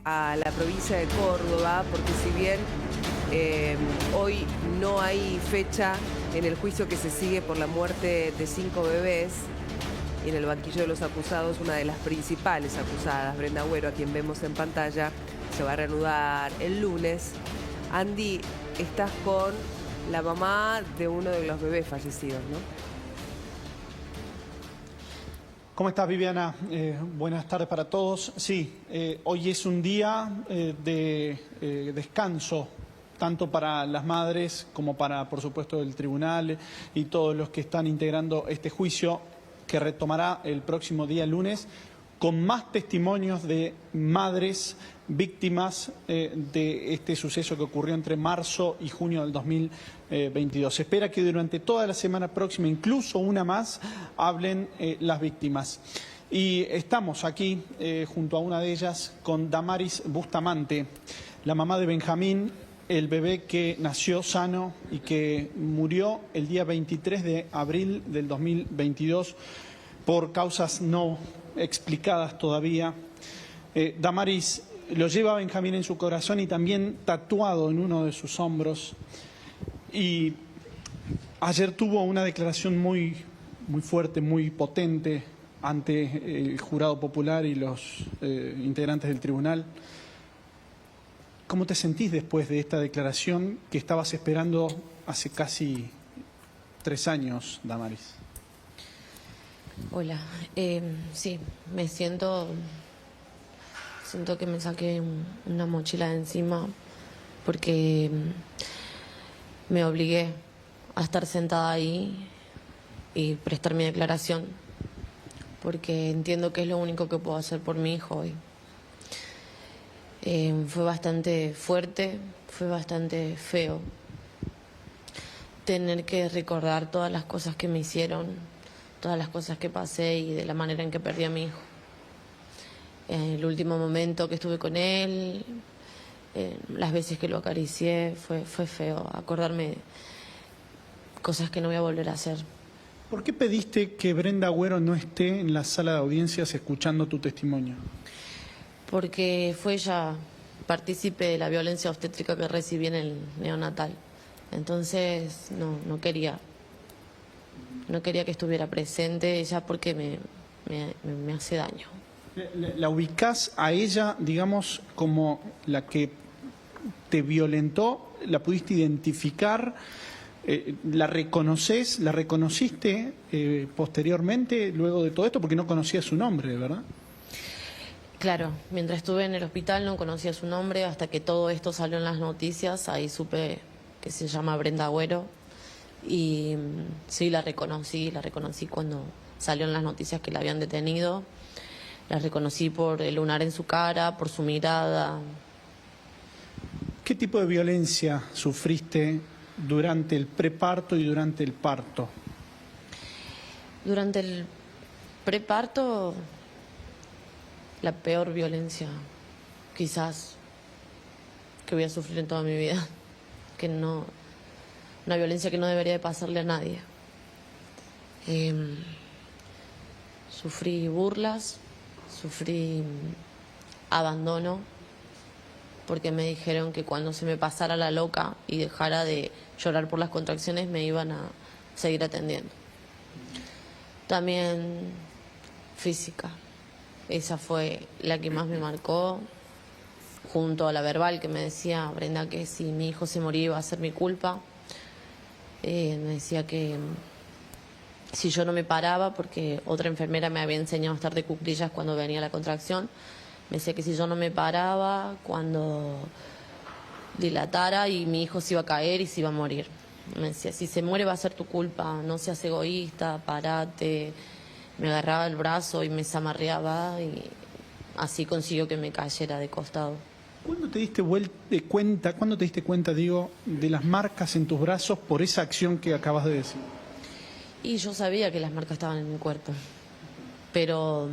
a la provincia de Córdoba, porque si bien hoy no hay fecha en el juicio que se sigue por la muerte de 5 bebés, y en el banquillo de los acusados, una de las principales acusadas, Brenda Agüero, a quien vemos en pantalla, se va a reanudar el lunes. Andy, estás con la mamá de uno de los bebés fallecidos, ¿no? ¿Cómo estás, Viviana? Buenas tardes para todos. Sí, hoy es un día de descanso, tanto para las madres como para, por supuesto, el tribunal y todos los que están integrando este juicio que retomará el próximo día lunes, con más testimonios de madres víctimas de este suceso que ocurrió entre marzo y junio del 2022. Se espera que durante toda la semana próxima, incluso una más, hablen las víctimas. Y estamos aquí junto a una de ellas con Damaris Bustamante, la mamá de Benjamín, el bebé que nació sano y que murió el día 23 de abril del 2022 por causas no explicadas todavía. Damaris lo lleva a Benjamín en su corazón y también tatuado en uno de sus hombros. Y ayer tuvo una declaración muy fuerte, muy potente ante el jurado popular y los integrantes del tribunal. ¿Cómo te sentís después de esta declaración que estabas esperando hace casi 3 años, Damaris? Hola, sí, me siento que me saqué una mochila de encima porque me obligué a estar sentada ahí y prestar mi declaración porque entiendo que es lo único que puedo hacer por mi hijo hoy. Fue bastante fuerte, fue bastante feo tener que recordar todas las cosas que me hicieron, todas las cosas que pasé y de la manera en que perdí a mi hijo. El último momento que estuve con él, las veces que lo acaricié, fue feo acordarme cosas que no voy a volver a hacer. ¿Por qué pediste que Brenda Agüero no esté en la sala de audiencias escuchando tu testimonio? Porque fue ella partícipe de la violencia obstétrica que recibí en el neonatal. Entonces no quería que estuviera presente ella porque me hace daño. ¿La ubicás a ella, digamos, como la que te violentó? ¿La pudiste identificar? ¿La reconoces? ¿La reconociste posteriormente, luego de todo esto? Porque no conocías su nombre, ¿verdad? Claro, mientras estuve en el hospital no conocía su nombre hasta que todo esto salió en las noticias. Ahí supe que se llama Brenda Agüero y sí, la reconocí cuando salió en las noticias que la habían detenido. La reconocí por el lunar en su cara, por su mirada. ¿Qué tipo de violencia sufriste durante el preparto y durante el parto? Durante el preparto, la peor violencia, quizás, que voy a sufrir en toda mi vida. Una violencia que no debería de pasarle a nadie. Sufrí burlas, sufrí abandono, porque me dijeron que cuando se me pasara la loca y dejara de llorar por las contracciones me iban a seguir atendiendo. También física. Esa fue la que más me marcó, junto a la verbal que me decía Brenda que si mi hijo se moría iba a ser mi culpa. Me decía que si yo no me paraba, porque otra enfermera me había enseñado a estar de cuclillas cuando venía la contracción, me decía que si yo no me paraba, cuando dilatara y mi hijo se iba a caer y se iba a morir. Me decía, si se muere va a ser tu culpa, no seas egoísta, parate. Me agarraba el brazo y me zamarreaba y así consiguió que me cayera de costado. ¿Cuándo te diste cuenta, de las marcas en tus brazos por esa acción que acabas de decir? Y yo sabía que las marcas estaban en mi cuerpo, pero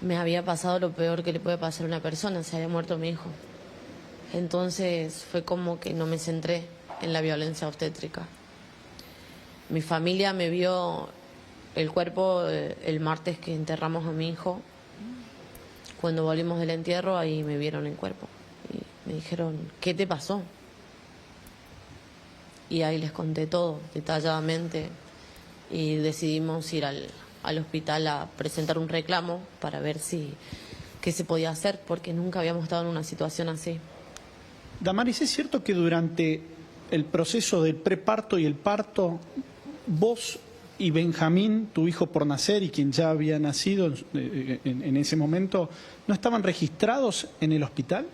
me había pasado lo peor que le puede pasar a una persona, se había muerto mi hijo. Entonces fue como que no me centré en la violencia obstétrica. Mi familia me vio el cuerpo el martes que enterramos a mi hijo Cuando volvimos del entierro, ahí me vieron en cuerpo. Y me dijeron, ¿qué te pasó? Y ahí les conté todo, detalladamente. Y decidimos ir al hospital a presentar un reclamo para ver qué se podía hacer, porque nunca habíamos estado en una situación así. Damaris, ¿es cierto que durante el proceso del preparto y el parto, vos y Benjamín, tu hijo por nacer y quien ya había nacido en ese momento, no estaban registrados en el hospital?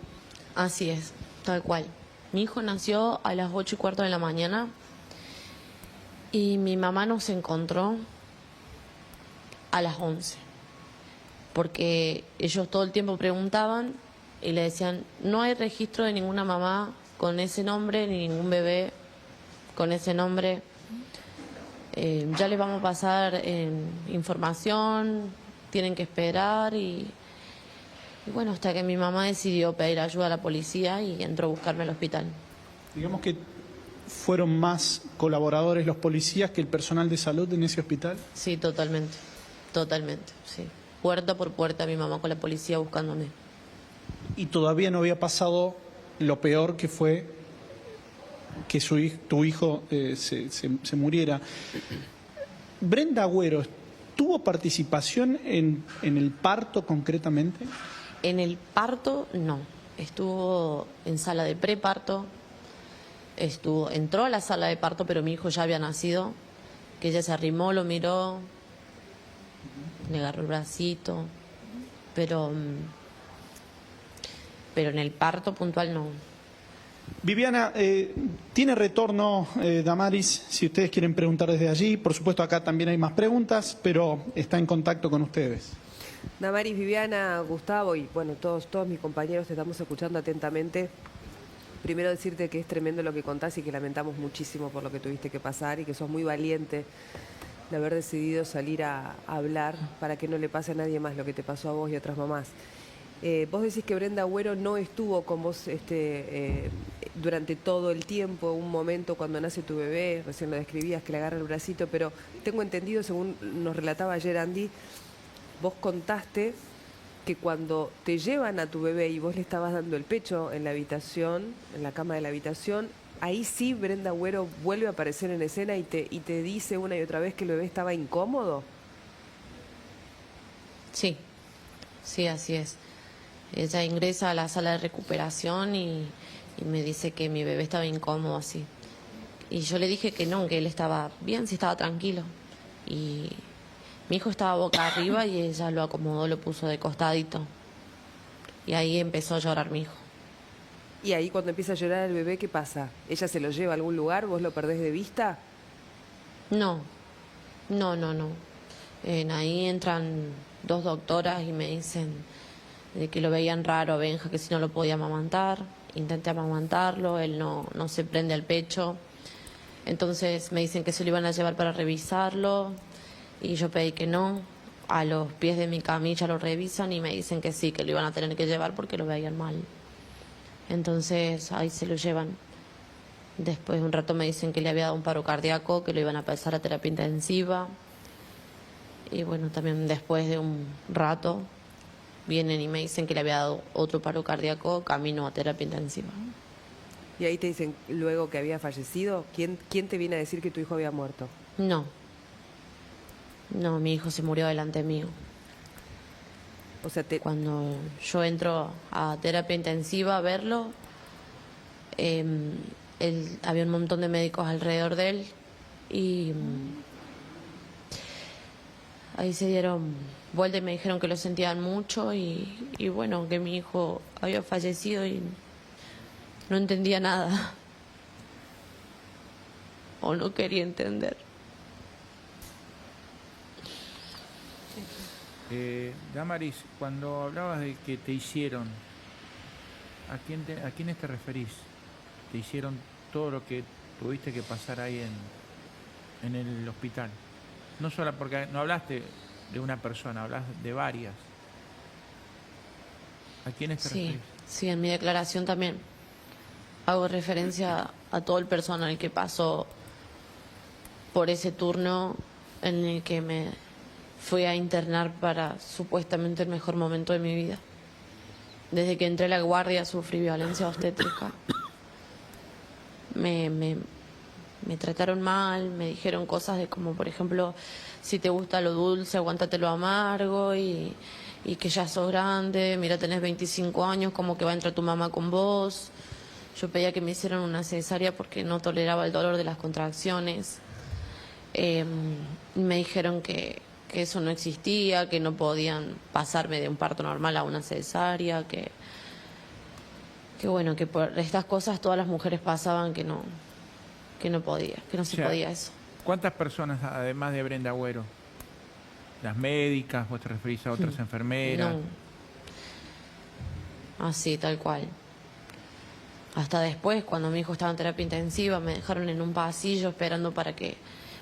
Así es, tal cual. Mi hijo nació a las 8:15 de la mañana y mi mamá nos encontró a las 11, porque ellos todo el tiempo preguntaban y le decían, no hay registro de ninguna mamá con ese nombre, ni ningún bebé con ese nombre. Ya les vamos a pasar información, tienen que esperar y bueno, hasta que mi mamá decidió pedir ayuda a la policía y entró a buscarme al hospital. Digamos que fueron más colaboradores los policías que el personal de salud en ese hospital. Sí, totalmente, sí. Puerta por puerta mi mamá con la policía buscándome. Y todavía no había pasado lo peor, que fue que tu hijo se muriera. Brenda Agüero, ¿tuvo participación en el parto concretamente? En el parto, no. Estuvo en sala de preparto, entró a la sala de parto, pero mi hijo ya había nacido, que ella se arrimó, lo miró, le agarró el bracito, pero en el parto puntual no. Viviana, tiene retorno Damaris, si ustedes quieren preguntar desde allí. Por supuesto, acá también hay más preguntas, pero está en contacto con ustedes. Damaris, Viviana, Gustavo y bueno, todos mis compañeros te estamos escuchando atentamente. Primero decirte que es tremendo lo que contás y que lamentamos muchísimo por lo que tuviste que pasar y que sos muy valiente de haber decidido salir a hablar para que no le pase a nadie más lo que te pasó a vos y a otras mamás. Vos decís que Brenda Agüero no estuvo con vos durante todo el tiempo, un momento cuando nace tu bebé, recién lo describías, que le agarra el bracito, pero tengo entendido, según nos relataba ayer Andy, vos contaste que cuando te llevan a tu bebé y vos le estabas dando el pecho en la habitación, en la cama de la habitación, ahí sí Brenda Agüero vuelve a aparecer en escena y te dice una y otra vez que el bebé estaba incómodo. Sí, así es. Ella ingresa a la sala de recuperación y me dice que mi bebé estaba incómodo así. Y yo le dije que no, que él estaba bien, sí estaba tranquilo. Y mi hijo estaba boca arriba y ella lo acomodó, lo puso de costadito. Y ahí empezó a llorar mi hijo. Y ahí cuando empieza a llorar el bebé, ¿qué pasa? ¿Ella se lo lleva a algún lugar? ¿Vos lo perdés de vista? No. Ahí entran 2 doctoras y me dicen de que lo veían raro a Benja, que si no lo podía amamantar. Intenté amamantarlo, él no se prende al pecho. Entonces me dicen que se lo iban a llevar para revisarlo y yo pedí que no. A los pies de mi camilla lo revisan y me dicen que sí, que lo iban a tener que llevar porque lo veían mal. Entonces ahí se lo llevan. Después de un rato me dicen que le había dado un paro cardíaco, que lo iban a pasar a terapia intensiva. Y bueno, también después de un rato vienen y me dicen que le había dado otro paro cardíaco camino a terapia intensiva. Y ahí te dicen luego que había fallecido. ¿Quién te viene a decir que tu hijo había muerto? No, mi hijo se murió delante mío. O sea, Cuando yo entro a terapia intensiva a verlo, había un montón de médicos alrededor de él y ahí se dieron vuelta y me dijeron que lo sentían mucho y bueno, que mi hijo había fallecido y no entendía nada. O no quería entender. Damaris, cuando hablabas de que te hicieron, ¿a quiénes te referís? ¿Te hicieron todo lo que tuviste que pasar ahí en el hospital? No solo porque no hablaste de una persona, hablas de varias. ¿A quiénes te referís? Sí, en mi declaración también hago referencia a todo el personal que pasó por ese turno en el que me fui a internar para supuestamente el mejor momento de mi vida. Desde que entré a la guardia sufrí violencia obstétrica. Me trataron mal, me dijeron cosas de como, por ejemplo, si te gusta lo dulce, aguántate lo amargo y que ya sos grande, mira, tenés 25 años, como que va a entrar tu mamá con vos. Yo pedía que me hicieran una cesárea porque no toleraba el dolor de las contracciones. Me dijeron que eso no existía, que no podían pasarme de un parto normal a una cesárea, que bueno, que por estas cosas todas las mujeres pasaban, que no podía, que no se podía eso. ¿Cuántas personas, además de Brenda Agüero? ¿Las médicas? ¿Vos te referís a otras enfermeras? No. Así, tal cual. Hasta después, cuando mi hijo estaba en terapia intensiva, me dejaron en un pasillo esperando para que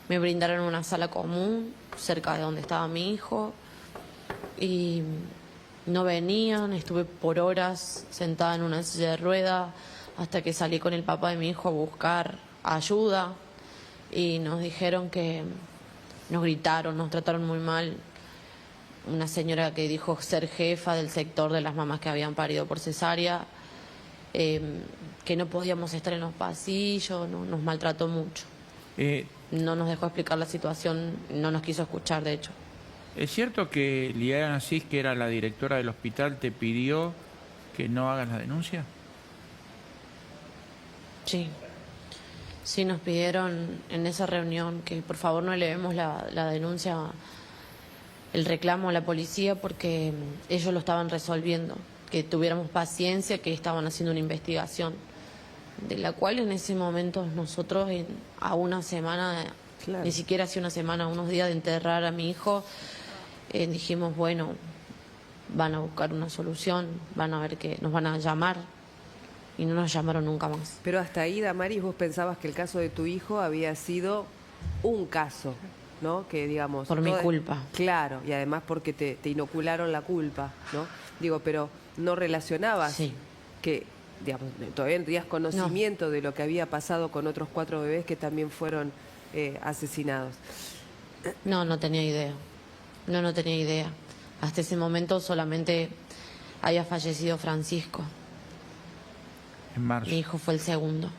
me brindaran una sala común cerca de donde estaba mi hijo. Y no venían, estuve por horas sentada en una silla de rueda hasta que salí con el papá de mi hijo a buscar ayuda y nos dijeron que nos gritaron, nos trataron muy mal. Una señora que dijo ser jefa del sector de las mamás que habían parido por cesárea, que no podíamos estar en los pasillos, nos maltrató mucho. No nos dejó explicar la situación, no nos quiso escuchar, de hecho. ¿Es cierto que Liliana Asís, que era la directora del hospital, te pidió que no hagas la denuncia? Sí. Sí, nos pidieron en esa reunión que por favor no elevemos la denuncia, el reclamo a la policía, porque ellos lo estaban resolviendo, que tuviéramos paciencia, que estaban haciendo una investigación, de la cual en ese momento nosotros a una semana, claro, ni siquiera hace una semana, unos días de enterrar a mi hijo, dijimos, bueno, van a buscar una solución, van a ver que nos van a llamar. Y no nos llamaron nunca más. Pero hasta ahí, Damaris, vos pensabas que el caso de tu hijo había sido un caso, ¿no? Que digamos... Por mi culpa. Claro, y además porque te inocularon la culpa, ¿no? Digo, pero no relacionabas que, digamos, todavía no tenías conocimiento de lo que había pasado con otros 4 bebés que también fueron asesinados. No tenía idea. No tenía idea. Hasta ese momento solamente había fallecido Francisco. En marzo. Mi hijo fue el segundo.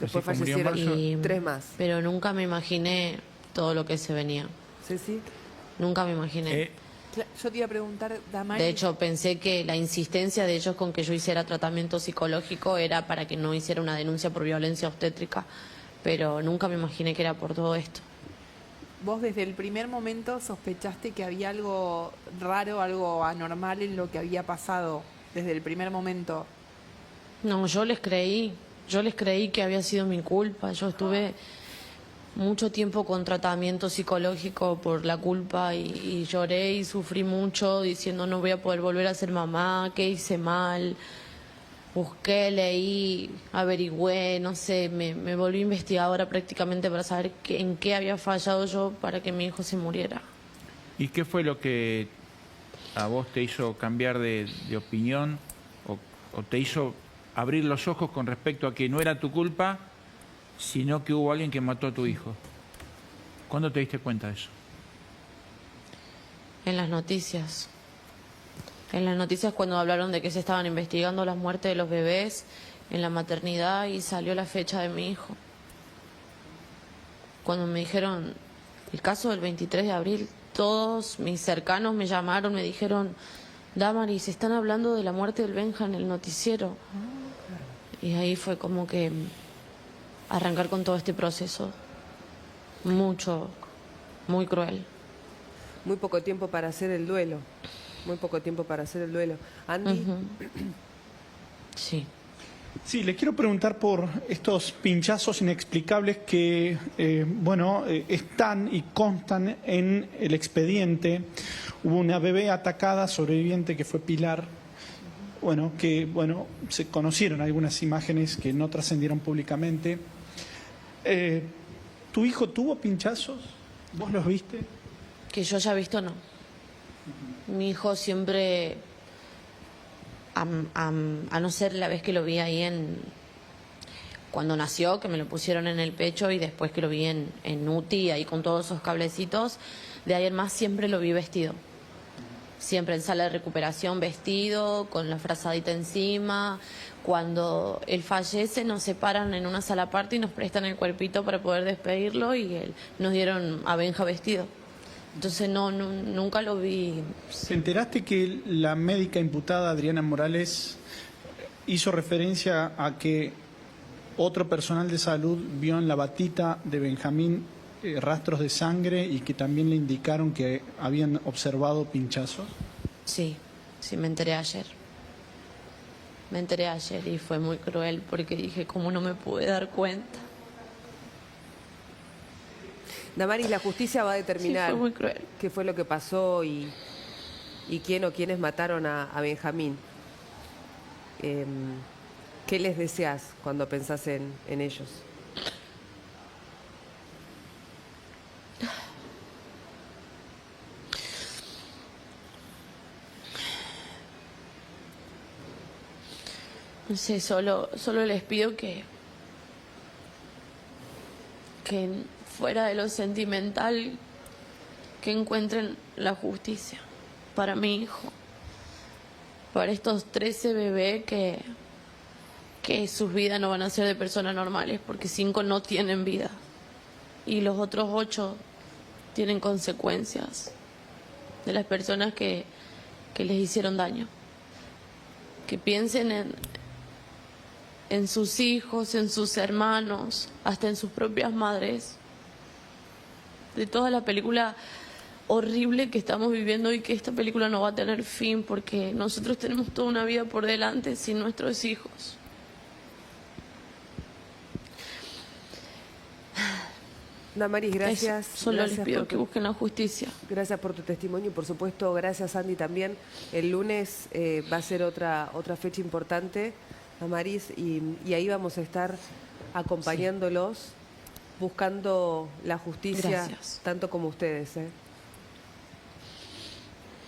Después fallecieron 3 más. Pero nunca me imaginé todo lo que se venía. ¿Sí? Nunca me imaginé. Yo te iba a preguntar, Damaris... De hecho, pensé que la insistencia de ellos con que yo hiciera tratamiento psicológico era para que no hiciera una denuncia por violencia obstétrica, pero nunca me imaginé que era por todo esto. Vos desde el primer momento sospechaste que había algo raro, algo anormal en lo que había pasado, desde el primer momento. No, yo les creí que había sido mi culpa. Yo estuve mucho tiempo con tratamiento psicológico por la culpa y lloré y sufrí mucho diciendo no voy a poder volver a ser mamá, qué hice mal. Busqué, leí, averigüé, no sé, me volví investigadora prácticamente para saber en qué había fallado yo para que mi hijo se muriera. ¿Y qué fue lo que a vos te hizo cambiar de opinión o te hizo abrir los ojos con respecto a que no era tu culpa, sino que hubo alguien que mató a tu hijo? ¿Cuándo te diste cuenta de eso? En las noticias. En las noticias cuando hablaron de que se estaban investigando las muertes de los bebés en la maternidad y salió la fecha de mi hijo. Cuando me dijeron el caso del 23 de abril, todos mis cercanos me llamaron, me dijeron, Damaris, están hablando de la muerte del Benja en el noticiero. Y ahí fue como que arrancar con todo este proceso. Mucho, muy cruel. Muy poco tiempo para hacer el duelo. Andy. Sí. Sí, le quiero preguntar por estos pinchazos inexplicables que, están y constan en el expediente. Hubo una bebé atacada, sobreviviente, que fue Pilar. Se conocieron algunas imágenes que no trascendieron públicamente. ¿Tu hijo tuvo pinchazos? ¿Vos los viste? Que yo haya visto, no. Mi hijo siempre, a no ser la vez que lo vi ahí cuando nació, que me lo pusieron en el pecho, y después que lo vi en UTI, ahí con todos esos cablecitos, de ahí en más siempre lo vi vestido. siempre en sala de recuperación vestido, con la frazadita encima. Cuando él fallece nos separan en una sala aparte y nos prestan el cuerpito para poder despedirlo y nos dieron a Benja vestido. Entonces nunca lo vi. ¿Te enteraste que la médica imputada Adriana Morales hizo referencia a que otro personal de salud vio en la batita de Benjamín rastros de sangre y que también le indicaron que habían observado pinchazos? Sí, me enteré ayer. Me enteré ayer y fue muy cruel porque dije, ¿cómo no me pude dar cuenta? Damaris, la justicia va a determinar Sí, fue muy cruel. qué fue lo que pasó y quién o quiénes mataron a Benjamín. ¿Qué les deseas cuando pensás en ellos? No sé, solo les pido que fuera de lo sentimental, que encuentren la justicia para mi hijo, para estos 13 bebés que sus vidas no van a ser de personas normales, porque 5 no tienen vida y los otros 8 tienen consecuencias de las personas que les hicieron daño. Que piensen en sus hijos, en sus hermanos, hasta en sus propias madres, de toda la película horrible que estamos viviendo y que esta película no va a tener fin porque nosotros tenemos toda una vida por delante sin nuestros hijos. Damaris, gracias. Solo Gracias les pido por que busquen la justicia. Gracias por tu testimonio y por supuesto gracias Andy también. El lunes va a ser otra fecha importante, Damaris, y ahí vamos a estar acompañándolos, buscando la justicia, Gracias. tanto como ustedes.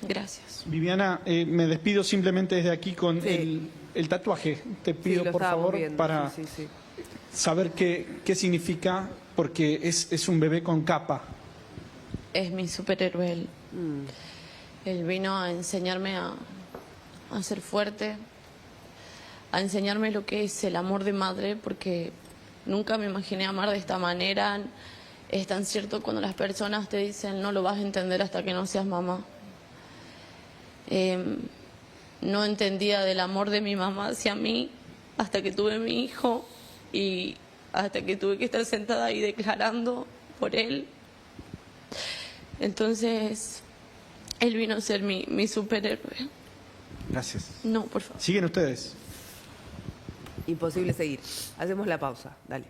Gracias. Viviana, me despido simplemente desde aquí con Sí. el tatuaje. Te Sí, pido lo por estábamos favor viendo, para sí. saber qué significa, porque es un bebé con capa. Es mi superhéroe él. Él vino a enseñarme a ser fuerte, a enseñarme lo que es el amor de madre, porque nunca me imaginé amar de esta manera. Es tan cierto cuando las personas te dicen no lo vas a entender hasta que no seas mamá. No entendía del amor de mi mamá hacia mí hasta que tuve mi hijo y hasta que tuve que estar sentada ahí declarando por él. Entonces, él vino a ser mi superhéroe. Gracias. No, por favor. Siguen ustedes. Imposible seguir. Hacemos la pausa. Dale.